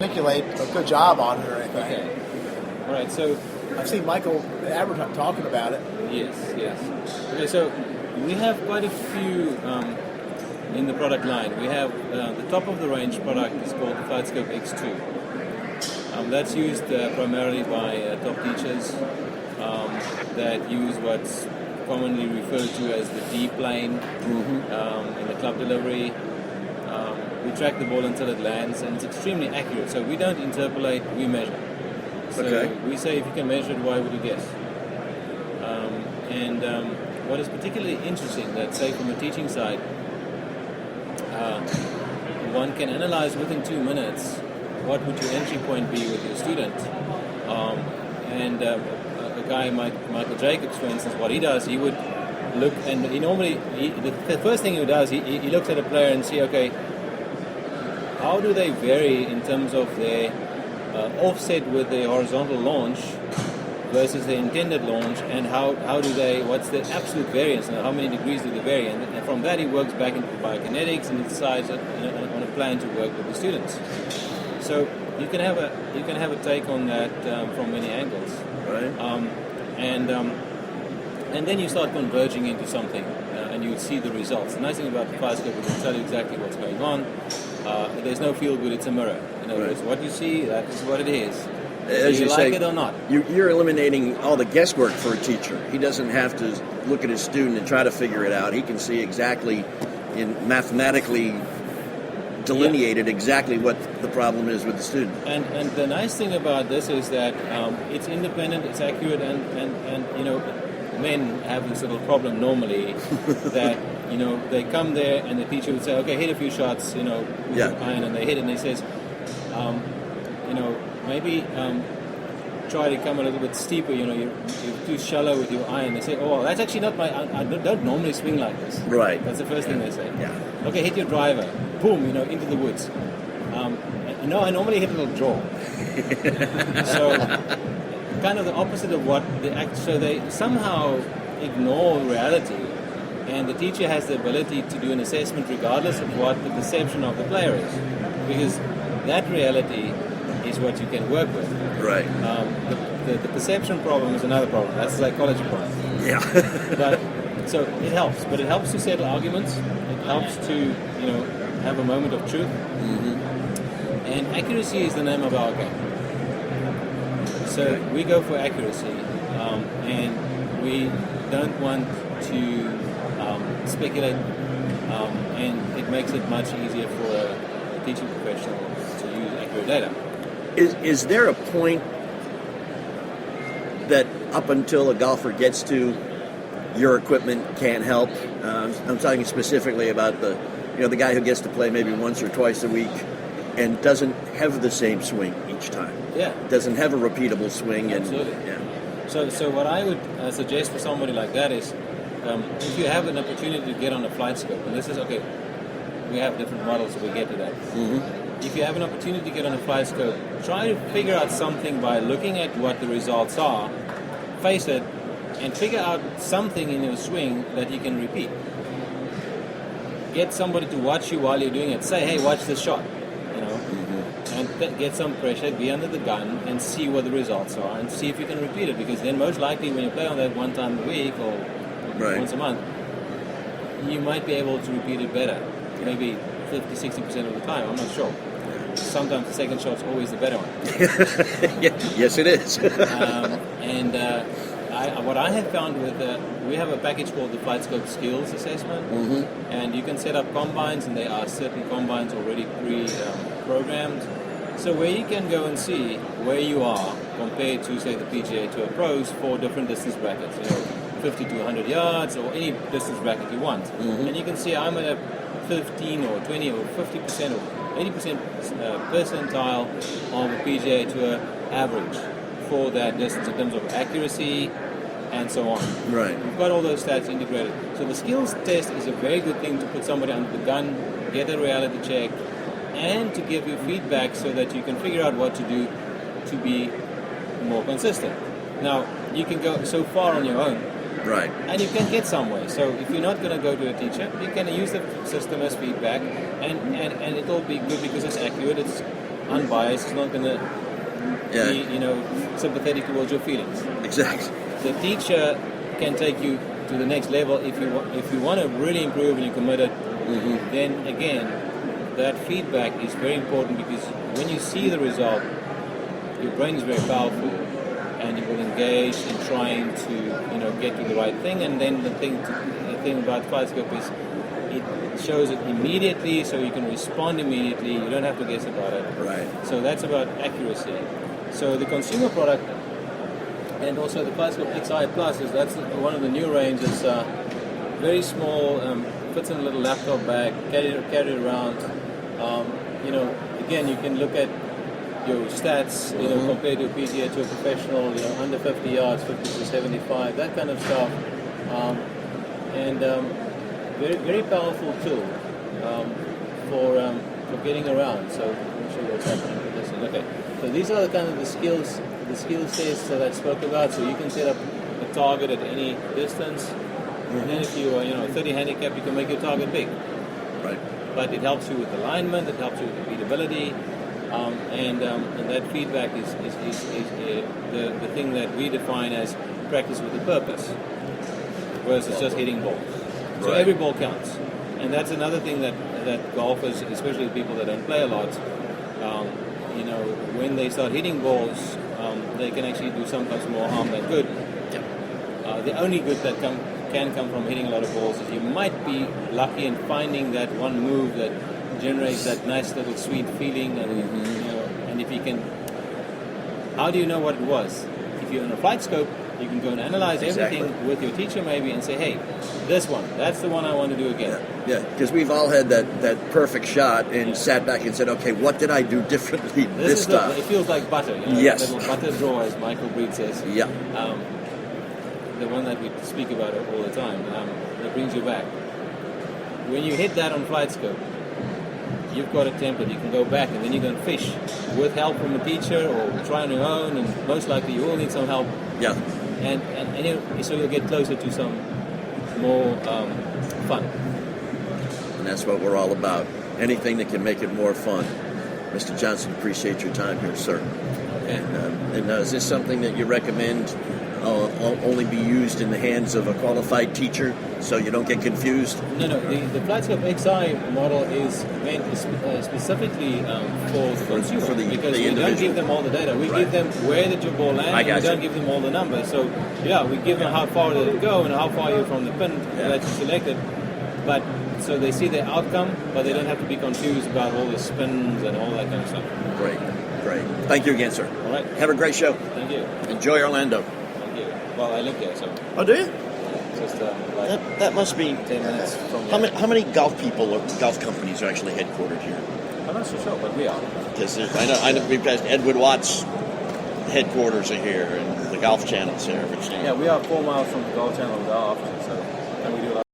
articulate a good job on it or anything. Okay. All right. So I've seen Michael advertise talking about it. yes. Okay. So we have quite a few in the product line. We have the top of the range product is called the Flightscope X2. That's used primarily by top teachers that use what's commonly referred to as the D plane in the club delivery. We track the ball until it lands, and it's extremely accurate. So we don't interpolate, we measure. So we say, if you can measure it, why would you guess? What is particularly interesting, that say from a teaching side, one can analyze within 2 minutes what would your entry point be with your student. A guy, Michael Jacobs, for instance, what he does, he would look, and the first thing he does, he looks at a player and see, okay, how do they vary in terms of their offset with the horizontal launch versus the intended launch, and what's the absolute variance, and how many degrees do they vary? And from that he works back into biokinetics and decides on a plan to work with the students. So you can have a take on that from many angles, right? And then you start converging into something, and you see the results. The nice thing about the Flightscope is it will tell you exactly what's going on. There's no feel good, it's a mirror. In other words, what you see, that is what it is. As you you like say, it or not. You're eliminating all the guesswork for a teacher. He doesn't have to look at his student and try to figure it out. He can see exactly, mathematically delineated exactly what the problem is with the student. And the nice thing about this is that it's independent, it's accurate, and men have this little problem normally that they come there and the teacher would say, okay, hit a few shots, with your iron, and they hit it, and he says, maybe try to come a little bit steeper. You're too shallow with your iron. They say, oh, that's actually not I don't normally swing like this. Right. That's the first thing they say. Yeah. Okay, hit your driver. Boom, into the woods. No, I normally hit a little draw. So, kind of the opposite of what so they somehow ignore reality, and the teacher has the ability to do an assessment regardless of what the perception of the player is, because that reality is what you can work with. Right. The perception problem is another problem. That's a psychology problem. Yeah. So it helps, but it helps to settle arguments. It helps to have a moment of truth. And accuracy is the name of our game. So we go for accuracy, and we don't want to speculate, and it makes it much easier for a teaching professional to use accurate data. Is there a point that up until a golfer gets to, your equipment can't help? I'm talking specifically about the guy who gets to play maybe once or twice a week and doesn't have the same swing each time. Yeah. Doesn't have a repeatable swing. Absolutely. So what I would suggest for somebody like that is, if you have an opportunity to get on a Flightscope, and this is okay, we have different models, so we get to that. If you have an opportunity to get on a Flightscope, try to figure out something by looking at what the results are, face it, and figure out something in your swing that you can repeat. Get somebody to watch you while you're doing it. Say, hey, watch this shot, and get some pressure, be under the gun, and see what the results are, and see if you can repeat it, because then most likely when you play on that one time a week or once a month, you might be able to repeat it better, maybe 50-60% of the time, I'm not sure. Sometimes the second shot's always the better one. Yes, it is. What I have found with we have a package called the Flightscope Skills Assessment, and you can set up combines, and there are certain combines already pre-programmed. So where you can go and see where you are compared to, say, the PGA Tour Pros for different distance brackets, 50 to 100 yards, or any distance bracket you want. And you can see I'm at a 15 or 20 or 50% or 80% percentile of the PGA Tour average for that distance in terms of accuracy and so on. Right. We've got all those stats integrated. So the skills test is a very good thing to put somebody under the gun, get a reality check, and to give you feedback so that you can figure out what to do to be more consistent. Now, you can go so far on your own. Right. And you can get somewhere. So if you're not going to go to a teacher, you can use the system as feedback, and it'll be good because it's accurate. It's unbiased. It's not going to Yeah. be, sympathetic towards your feelings. Exactly. The teacher can take you to the next level if you want to really improve and you're committed. Then again, that feedback is very important, because when you see the result, your brain is very powerful, and you will engage in trying to get to the right thing. And then the thing about Flightscope is it shows it immediately, so you can respond immediately. You don't have to guess about it. Right. So that's about accuracy. So the consumer product, and also the Flightscope XI Plus, that's one of the new ranges. Very small, fits in a little laptop bag, carry it around. Again, you can look at your stats, compared to a PGA to a professional, under 50 yards, 50 to 75, that kind of stuff. Very, very powerful tool for getting around. So I'm sure what's happening with this one. Okay, so these are the kind of the skills tests that I spoke about. So you can set up a target at any distance, and then if you are 30 handicap, you can make your target big. Right. But it helps you with alignment, it helps you with repeatability, and that feedback is the thing that we define as practice with a purpose versus just hitting balls. So Right. every ball counts, and that's another thing that golfers, especially people that don't play a lot, when they start hitting balls, they can actually do sometimes more harm than good. The only good that can come from hitting a lot of balls is you might be lucky in finding that one move that generates that nice little sweet feeling, and and if you can, how do you know what it was? If you're on a Flightscope, you can go and analyze everything with your teacher maybe and say, hey, this one, that's the one I want to do again. Yeah, because we've all had that perfect shot and sat back and said, okay, what did I do differently this time? It feels like butter. Yes. Little butter draw, as Michael Breed says. Yeah. The one that we speak about all the time, that brings you back. When you hit that on Flightscope, you've got a template. You can go back and then you can fish with help from a teacher or try on your own, and most likely you will need some help. Yeah. And so you'll get closer to some more fun. And that's what we're all about. Anything that can make it more fun. Mr. Johnson, appreciate your time here, sir. Okay. And is this something that you recommend only be used in the hands of a qualified teacher so you don't get confused? No. The Flightscope XI model is meant specifically for the consumer, because we don't give them all the data. We give them where did your ball land, and we don't give them all the numbers. So, we give them how far did it go and how far you're from the pin that you selected. But so they see the outcome, but they don't have to be confused about all the spins and all that kind of stuff. Great. Thank you again, sir. All right. Have a great show. Thank you. Enjoy Orlando. Thank you. Well, I live here, so Oh, do you? just That must be 10 minutes from How many golf people or golf companies are actually headquartered here? I'm not so sure, but we are. Because I know we've got Edward Watts' headquarters are here, and the Golf Channel's here. Yeah, we are 4 miles from the Golf Channel with our offices, so and we do a lot